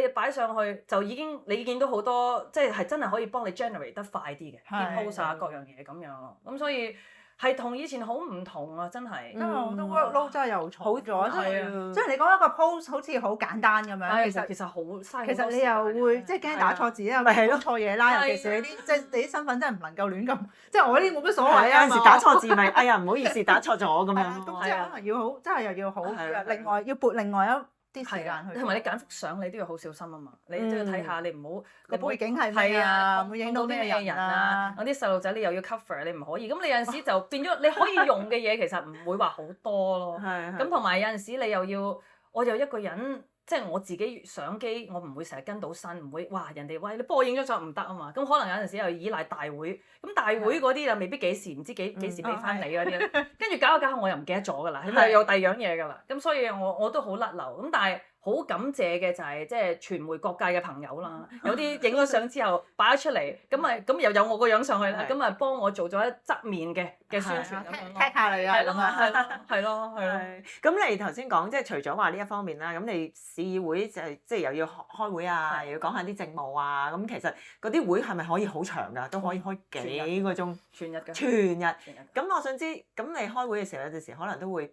你擺上去就已經你見到好多，即係真係可以幫你 generate 得快啲嘅啲 post 啊各樣嘢咁樣咯。咁所以係同以前好唔同啊，真係。因為好多 workload 真係又重咗，即係係即係你講一個 post 好似好簡單咁樣，其實好嘥。其實你又會即係驚打錯字啊，咪係咯講錯嘢啦，尤其是你啲即係你啲身份真係唔能夠亂咁，即係我呢啲冇乜所謂啊有陣時打錯字咪，哎呀唔好意思打錯咗咁樣。咁即係可能要好，真係又要好係啊另外要撥另外一啲時係啊間去。同埋你揀幅相你都要好小心啊嘛，你都要睇下你唔好個背景係咩啊，會影到咩人啊？有啲細路仔你又要 cover，你唔可以。咁你有陣時就變咗你可以用嘅嘢其實唔會話好多咯。咁同埋有陣時你又要，我又一個人。即係我自己相機，我唔會成日跟到身，唔會哇人哋喂你幫我影咗相唔得啊嘛，咁可能有陣時又依賴大會，咁大會嗰啲就未必幾時唔知幾時俾翻你嗰啲，跟住搞下搞下我又唔記得咗㗎啦，咁又有第二樣嘢㗎啦，咁所以我都好甩漏，咁但係好感謝嘅就係即係傳媒各界嘅朋友啦，有啲影咗相之後擺咗出嚟，咁又有我個樣上去啦，咁啊幫我做咗一側面嘅宣傳咁樣咯，踢下你啊咁啊，係咯。咁你頭先講即係除咗話呢一方面啦，咁你市議會就係即係又要開會啊，又要講下啲政務啊，咁其實嗰啲會係咪可以好長㗎？都可以開幾個鐘，全日㗎。全日。咁我想知，咁你開會嘅時候有陣時可能都會。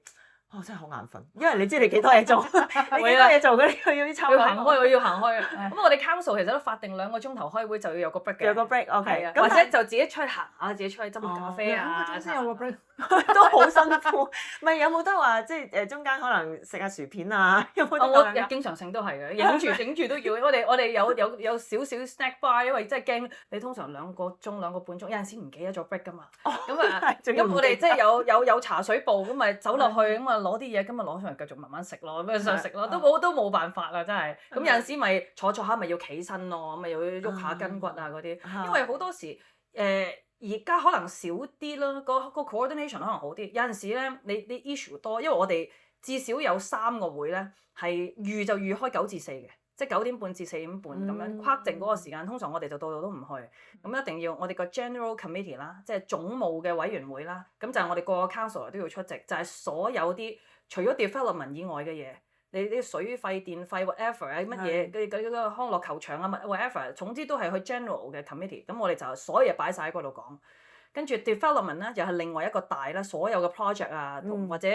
真係好眼瞓，因為你知你幾多嘢做，你幾多嘢做嘅，你要抽要行開，我要行開。咁我哋 council 其實都法定2個鐘頭開會就要有個 break 嘅。有個 break，OK。或者就自己出去行下，自己出去斟咖啡啊。咁先有個 break。都好辛苦。咪有冇得話即係中間可能食下薯片啊？有冇得我經常性都係嘅，影住都要。我哋有少少 snack bar，因為真係驚你通常2個鐘2個半鐘，有陣時唔記得咗 break 㗎嘛。咁我哋即係有茶水部，咁咪走落去咁啊攞啲嘢，咁啊攞上嚟繼續慢慢食咯，咁想食咯，都冇辦法啦，真係。咁有陣時咪坐下咪要企身咯，咁咪又要喐下筋骨啊嗰啲，因為好多時而家可能少啲啦，個 coordination 可能好啲。有陣時咧，你 issue 多，因為我哋至少有3個會咧，係預開9至4嘅，即係9點半至4點半咁樣跨定嗰個時間。通常我哋就到都唔去，咁一定要我哋個 general committee 啦，即係總務嘅委員會啦。咁就係我哋個個 councillor 都要出席，就係所有啲除咗 development 以外嘅嘢。你啲水費、電費 whatever 啊，乜嘢嗰個康樂球場啊，whatever，總之都係去 general 嘅 committee。咁我哋就所有嘢擺晒喺嗰度講。跟住 development 咧，又係另外一個大啦，所有嘅 project 啊，或者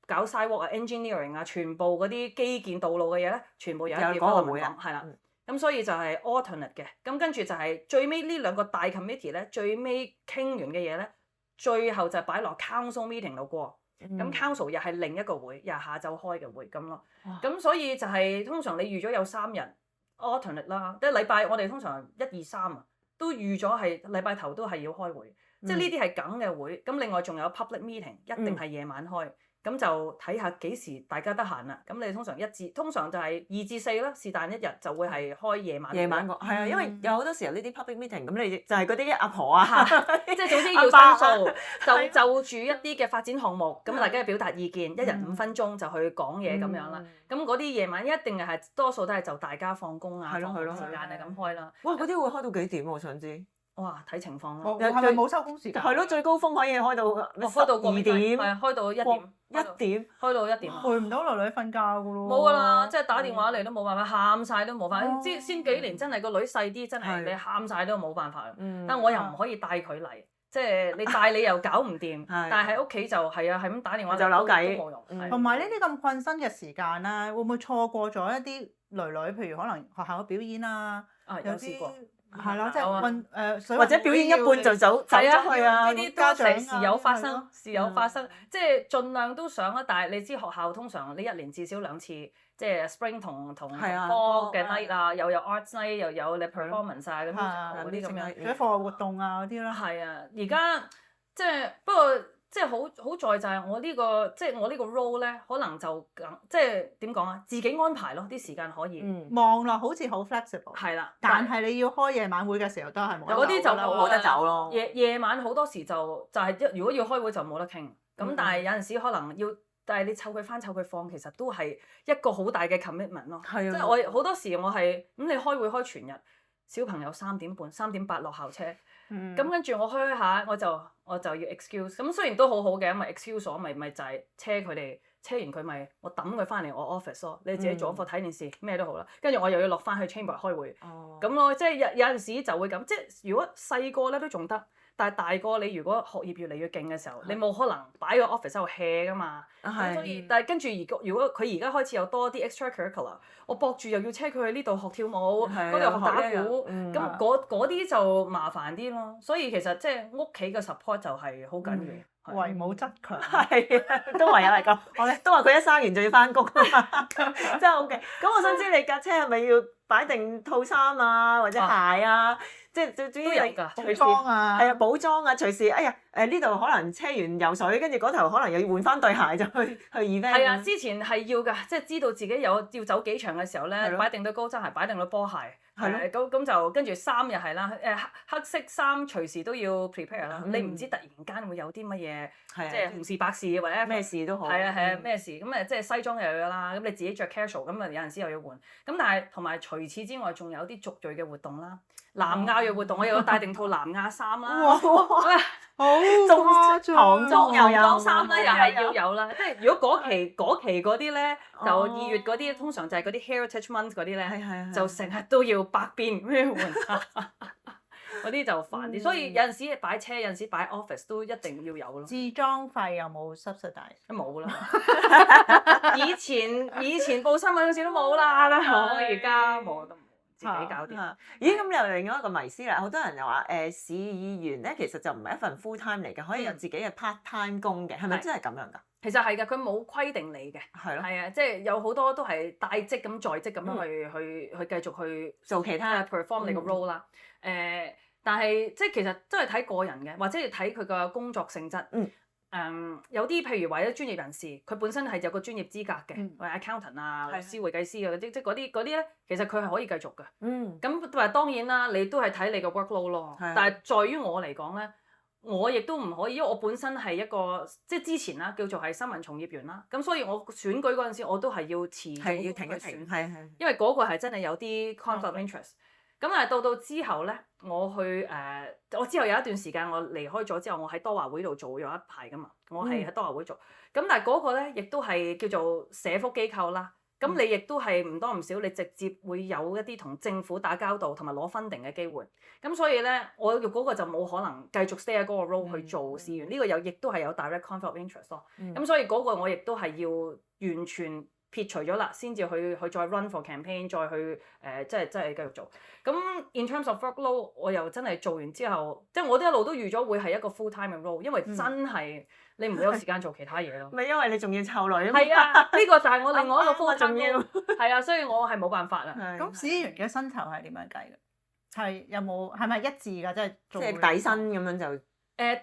搞 sidewalk 啊、engineering 啊，全部嗰啲基建道路嘅嘢咧，全部有 development 講，係啦。咁所以就係 alternate 嘅。咁跟住就係最尾呢2個大 committee 咧，最尾傾完嘅嘢咧，最後就擺落 council meeting 度過。咁 council 又係另一個會，又係下晝開嘅會咁咯。咁所以就係通常你預咗有3日 alternate 啦，即係禮拜我哋通常1、2、3啊，都預咗係禮拜頭都係要開會，即係呢啲係梗嘅會。咁另外仲有 public meeting， 一定係夜晚開。咁就睇下幾時大家得閒啦。咁你通常就係2至4啦，是但一日就會係開夜晚。夜晚係啊，因為有好多時候呢啲 public meeting， 咁你就係嗰啲阿婆啊，即係總之要申訴，就住一啲嘅發展項目，咁大家表達意見，1人5分鐘就去講嘢咁樣啦。咁嗰啲夜晚一定係多數都係就大家放工啊，放學時間係咁開啦。哇！嗰啲會開到幾點？我想知。哇！睇情況啦。係咪冇收工時間？係咯，最高峰可以開到2點。係開到1點。1點。開到1點。陪唔到女女瞓覺㗎咯。冇㗎啦，即係打電話嚟都冇辦法，喊晒都冇辦法。先幾年真係個女細啲，真係你喊晒都冇辦法。但我又唔可以帶佢嚟，即係你帶你又搞唔掂。但係喺屋企就係啊，係咁打電話就扭計都冇用。同埋呢啲咁困身嘅時間咧，會唔會錯過咗一啲女女？譬如可能學校嘅表演啊，有試過。係啦，即係或者表演一半就走咗去啊！呢啲都成時有發生，時有發生，即係盡量都想啦。但係你知學校通常呢1年至少2次，即係 spring 同 fall 嘅 night 啊，又有 arts night，又有你 performance 啊嗰啲咁樣，仲有課外活動啊嗰啲啦。係啊，而家即係不過。即係好在就係我呢個 role 咧，可能就即係點講啊？自己安排咯，啲時間可以。望落好似好 flexible。係啦。但係你要開夜晚會嘅時候都係冇得走。嗰啲就冇得走咯。夜晚好多時就係如果要開會就冇得傾。咁但係有陣時可能要，但係你湊佢返湊佢放，其實都係一個好大嘅 commitment 咯。係啊。即係我好多時我係咁，你開會開全日。小朋友3:30、3:8落校車，嗯咁跟住我開下我就要 excuse，咁雖然都好好嘅，咪 excuse 我咪就係車佢哋，車完佢咪我抌佢翻嚟我 office 咯，你自己做課睇電視咩都好啦，跟住我又要落翻去 chamber 開會，咁咯，即係有陣時就會咁，即係如果細個咧都仲得。但係大個你如果學業越嚟越勁嘅時候，你冇可能擺個 office 喺度 hea 噶嘛。咁所以，但係跟住如果佢而家開始有多啲 extracurricular，我搏住又要車佢去呢度學跳舞，嗰度學打鼓，咁嗰啲就麻煩啲咯。所以其實即係屋企嘅 support 就係好緊要。為母則強。係啊，都唯有係咁。我哋都話佢一生完就要翻工啊嘛，真係好勁。咁我想知你架車係咪要擺定套衫啊，或者鞋啊？即係最主要你補裝啊，係啊，補裝啊，隨時哎呀呢度可能車完游水，跟住嗰頭可能又要換翻對鞋就去 event。係啊，之前係要㗎，即係知道自己要走幾場嘅時候咧，擺定對高踭鞋，擺定對波鞋。係咯。咁就跟住衫又係啦，黑色衫隨時都要 prepare 啦。你唔知突然間會有啲乜嘢，即係紅事白事或者咩事都好。係啊，咩事咁即係西裝又有啦，咁你自己着 casual，咁有陣時又要換。咁但係同埋除此之外，仲有啲族裔嘅活動啦。南亞嘅活動，我又要帶定套南亞衫啦，哇，好誇張，唐裝又有唐裝衫咧，又係要有啦。即係如果嗰期嗰啲咧，就2月嗰啲，通常就係嗰啲 Heritage Month 嗰啲咧，就成日都要百變咩換，嗰啲就煩啲。所以有陣時擺車，有陣時擺 office 都一定要有咯。置裝費有冇 subsidize？冇啦，以前報新聞嗰時都冇啦，而家冇都。自己搞掂。咦，咁又另外一個迷思啦，好多人又話市議員咧，其實就唔係一份 full time 嚟嘅，可以有自己嘅 part time 工嘅，係咪真係咁樣㗎？其實係㗎，佢冇規定你嘅。係咯。係啊，即係有好多都係帶職咁在職咁樣去繼續去做其他 perform 你個 role 啦。但係即係其實都係睇個人嘅，或者要睇佢個工作性質。有啲譬如話啲專業人士，佢本身係有個專業資格嘅，或者 accountant 啊、律師、會計師啊嗰啲，即係嗰啲咧，其實佢係可以繼續嘅。咁但係當然啦，你都係睇你個 workload 咯。但係在於我嚟講咧，我亦都唔可以，因為我本身係一個即係之前啦，叫做係新聞從業員啦。咁所以我選舉嗰陣時，我都係要辭職要停一停，係。因為嗰個係真係有啲 conflict of interest。咁但係到之後咧，我之後有一段時間我離開咗之後，我喺多華會度做咗一排噶嘛，我係喺多華會做。咁但係嗰個咧，亦都係叫做社福機構啦。咁你亦都係唔多唔少，你直接會有一啲同政府打交道同埋攞 funding 嘅機會。咁所以咧，我嗰個就冇可能繼續 stay 喺嗰個 role 去做市議員。呢個亦都係有 direct conflict of interest 咯。咁所以嗰個我亦都係要完全撇除咗啦，先至去再 run for campaign， 再去即係繼續做。咁 in terms of workload， 我又真係做完之後，即係我都一路都預咗會係一個 full time 嘅 role， 因為真係你唔會有時間做其他嘢咯。咪因為你仲要湊女啊嘛。係啊，呢個就係我另外一個 full time 要。係啊，所以我係冇辦法啦。咁市議員嘅薪酬係點樣計嘅？係咪一致㗎？即係底薪咁樣就。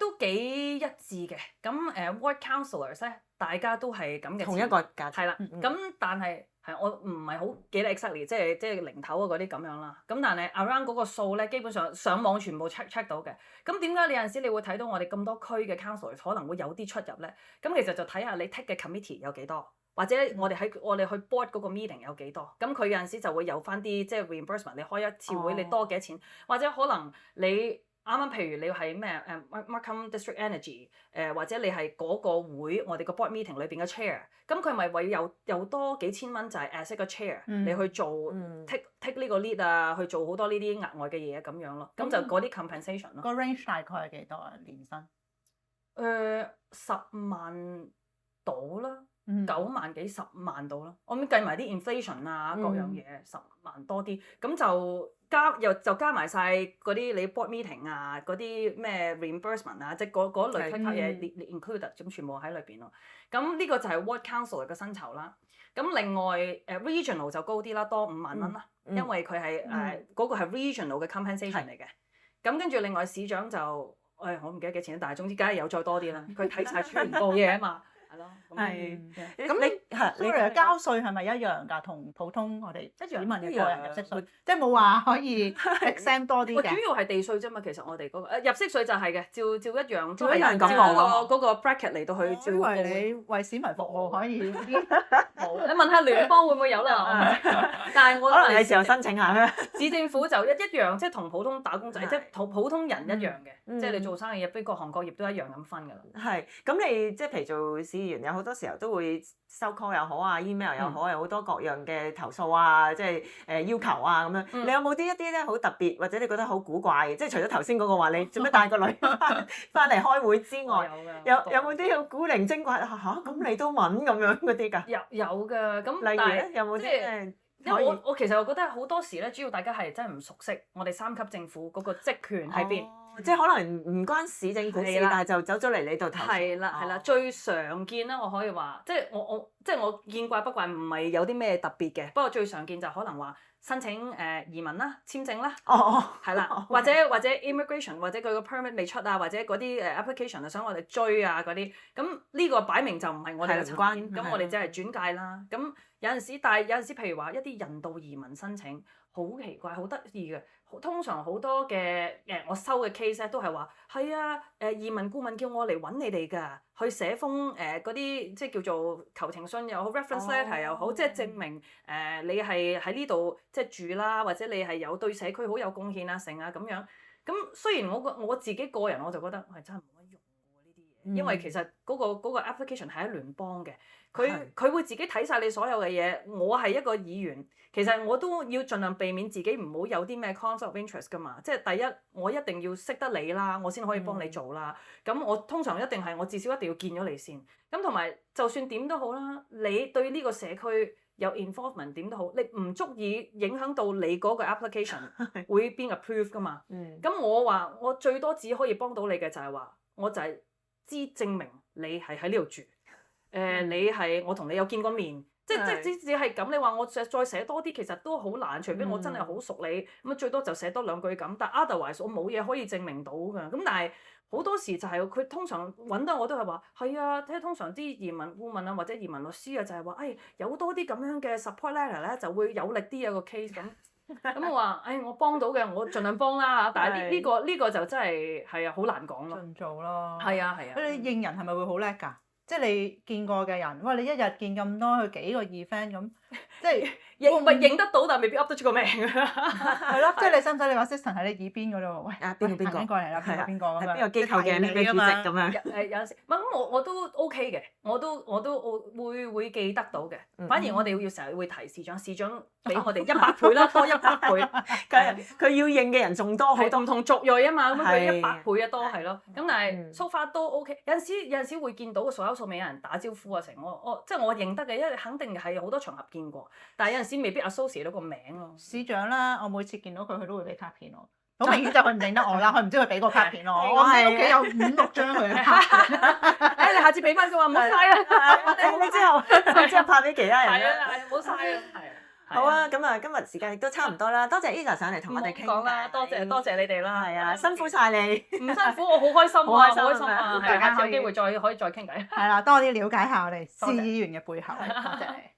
都幾一致嘅。咁ward councillors 咧，大家都係咁嘅。同一個價錢。係啦，咁但係我唔係好記得 exactly， 即係零頭啊嗰啲咁樣啦。咁但係 around 嗰個數咧，基本上上網全部 check 到嘅。咁點解你有陣時你會睇到我哋咁多區嘅 councillors 可能會有啲出入咧？咁其實就睇下你 take 嘅 committee 有幾多，或者我哋去 board 嗰個 meeting 有幾多。咁佢有陣時就會有翻啲即係 reimbursement， 你開一次會你多幾多錢，或者可能你。啱啱譬如你係咩Markham District Energy 或者你係嗰個會我哋個 board meeting 裏邊嘅 chair， 咁佢咪會有多幾千蚊就係 as 一個 chair，你去做 take 呢個 lead 啊，去做好多呢啲額外嘅嘢咁樣咯，咁就嗰啲 compensation 咯。個 range 大概係幾多啊？年薪10萬到啦，9萬幾10萬到啦。我咁計埋啲 inflation 啊，各樣嘢10萬多啲，咁就。加埋晒嗰啲你 board meeting 啊，嗰啲咩 reimbursement 啊，即係嗰類其他嘢 included 咁全部喺裏邊咯。咁呢個就係 ward councillor 嘅薪酬啦。咁另外regional 就高啲啦，多5萬蚊啦，因為佢係嗰個係 regional 嘅 compensation 嚟嘅。咁跟住另外市長就我唔記得幾錢，但係總之梗係有再多啲啦。佢睇晒全部嘢啊嘛。係咯，係咁你係，sorry，交稅係咪一樣㗎？同普通我哋市民嘅個人入息一稅，即係冇話可以 exempt 多啲主嘅。要係地稅啫嘛，其實我哋嗰個入息稅就係嘅，照一樣，照一樣咁嗰個 bracket 嚟到去照我以為報。你為市民服務可以冇，你問下聯邦會唔會有啦？但係我可能係時候申請下。市政府就一樣，即係同普通打工仔，即係同普通人一樣嘅，嗯即係你做生意入邊各行各業都一樣咁分㗎啦。係，咁你即係譬如做市議員，有好多時候都會收 call 又好啊，email 又好，有好多各樣嘅投訴啊，即係要求啊咁樣。你有冇一啲咧好特別，或者你覺得好古怪嘅？即係除咗頭先嗰個話你做咩帶個女翻嚟開會之外，有冇啲好古靈精怪嚇？咁你都問咁樣嗰啲㗎？有㗎，咁例如咧，有冇啲咩？因為我其實我覺得好多時咧，主要大家係真係唔熟悉我哋3級政府嗰個職權喺邊。即係可能唔關市政府事，但係就走咗嚟你度投訴。係啦，最常見啦，我可以話，即係我見怪不怪，唔係有啲咩特別嘅。不過最常見就可能話申請移民啦、簽證啦，係啦，或者 immigration 或者佢個 permit 未出啊，或者嗰啲application 啊想我哋追啊嗰啲，咁呢個擺明就唔係我哋嘅層面，咁我哋只係轉介啦。咁有陣時，但係有陣時譬如話一啲人道移民申請，好奇怪，好得意嘅。通常好多嘅我收嘅 case 咧都係話係啊，移民顧問叫我嚟揾你哋㗎，去寫封嗰啲即係叫做求情信又好 reference letter 又好，即係證明你係喺呢度即係住啦，或者你係有對社區好有貢獻啊成啊咁樣。咁雖然我自己個人我就覺得係真係冇乜用喎呢啲嘢，因為其實嗰個 application 係喺聯邦嘅，佢會自己睇晒你所有嘅嘢。我係一個議員。其實我都要盡量避免自己唔好有啲咩 conflict of interest 㗎嘛，即係第一我一定要識得你啦，我先可以幫你做啦。咁我通常一定係我至少一定要見咗你先。咁同埋就算點都好啦，你對呢個社區有 involvement 點都好，你唔足以影響到你嗰個 application 會變 approve 㗎嘛。咁我話我最多只可以幫到你嘅就係話，我就係知證明你係喺呢度住，你係我同你有見過面。即只係咁，你話我再寫多啲，其實都好難。除非我真係好熟你，咁最多就寫多2句咁。但 otherwise 我冇嘢可以證明到㗎。咁但係好多時就係佢通常揾得我都係話係啊，即係通常啲移民顧問啊或者移民律師啊就係話，有多啲咁樣嘅 support letter 咧就會有力啲個 case 咁。咁我話我幫到嘅，我盡量幫啦。但係呢個就真係好難講咯。盡做咯。係啊。你認人係咪會好叻㗎？即係你見過嘅人，哇！你一日見咁多，去幾個 event 咁，即係認得到，但係未必噏得出個名。係咯，即係你使唔使你話 assistant 喺你耳邊嗰度？喂，邊個過嚟啦？邊個咁樣？邊個機構嘅咩主席咁樣？有陣時，咁我都 OK 嘅，我都會記得到嘅。反而我哋要成日會提市長俾我哋100倍啦，多100倍。佢要認嘅人仲多好多，唔同族裔啊嘛，咁佢100倍啊多係咯。咁但係 so far 都 OK。有陣時會見到所有數尾有人打招呼啊成，即係我認得嘅，因為肯定係好多場合見過。但係有陣時未必 associate 到個名咯。市長啦，我每次見到佢都會俾卡片我。好明顯就佢唔認得我啦，佢唔知佢俾個卡片我。我喺屋企有5-6張佢嘅卡片。你下次俾翻佢話唔好嘥啦。你之後派俾其他人。係啊，唔好嘥啊。好啊，咁啊，今日時間亦都差唔多啦，多謝 Esa 上嚟同我哋傾偈。講啦，多謝你哋啦。係啊，辛苦晒你。唔辛苦，我好開心啊，好開心啊，大家有機會可以再傾偈。係啦，多啲了解下我哋市議員嘅背後。多謝你。